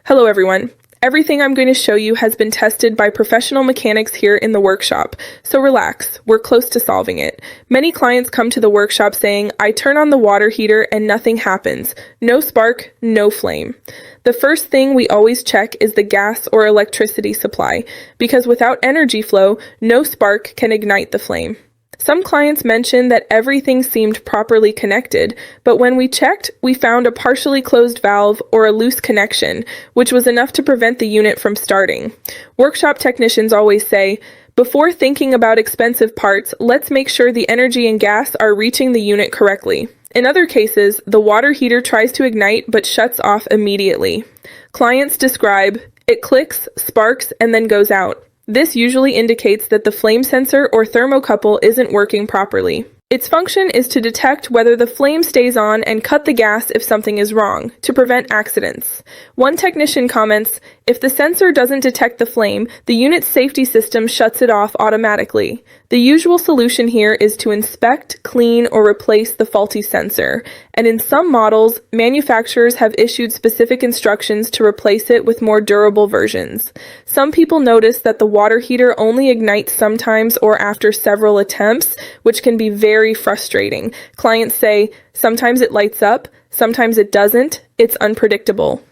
Hello everyone. Everything I'm going to show you has been tested by professional mechanics here in the workshop, so relax, we're close to solving it. Many clients come to the workshop saying, I turn on the water heater and nothing happens. No spark, no flame. The first thing we always check is the gas or electricity supply, because without energy flow, no spark can ignite the flame. Some clients mentioned that everything seemed properly connected, but when we checked, we found a partially closed valve or a loose connection, which was enough to prevent the unit from starting. Workshop technicians always say, before thinking about expensive parts, let's make sure the energy and gas are reaching the unit correctly. In other cases, the water heater tries to ignite but shuts off immediately. Clients describe, it clicks, sparks, and then goes out. This usually indicates that the flame sensor or thermocouple isn't working properly. Its function is to detect whether the flame stays on and cut the gas if something is wrong, to prevent accidents. One technician comments, if the sensor doesn't detect the flame, the unit's safety system shuts it off automatically. The usual solution here is to inspect, clean, or replace the faulty sensor, and in some models, manufacturers have issued specific instructions to replace it with more durable versions. Some people notice that the water heater only ignites sometimes or after several attempts, which can be very frustrating. Clients say, sometimes it lights up, sometimes it doesn't, it's unpredictable.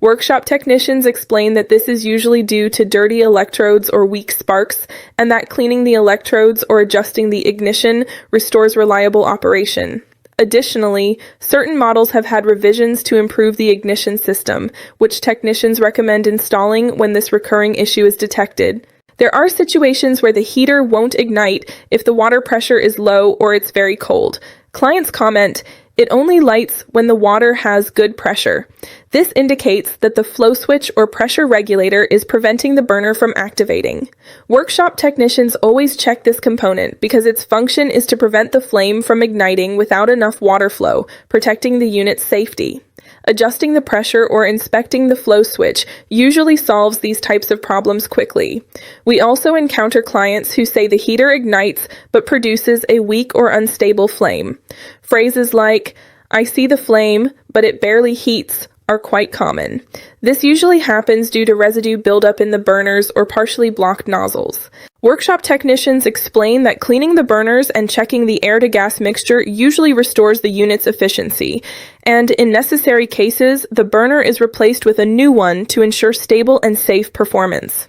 Workshop technicians explain that this is usually due to dirty electrodes or weak sparks, and that cleaning the electrodes or adjusting the ignition restores reliable operation. Additionally, certain models have had revisions to improve the ignition system, which technicians recommend installing when this recurring issue is detected. There are situations where the heater won't ignite if the water pressure is low or it's very cold. Clients comment, it only lights when the water has good pressure. This indicates that the flow switch or pressure regulator is preventing the burner from activating. Workshop technicians always check this component because its function is to prevent the flame from igniting without enough water flow, protecting the unit's safety. Adjusting the pressure or inspecting the flow switch usually solves these types of problems quickly. We also encounter clients who say the heater ignites but produces a weak or unstable flame. Phrases like, I see the flame, but it barely heats, are quite common. This usually happens due to residue buildup in the burners or partially blocked nozzles. Workshop technicians explain that cleaning the burners and checking the air-to-gas mixture usually restores the unit's efficiency, and in necessary cases, the burner is replaced with a new one to ensure stable and safe performance.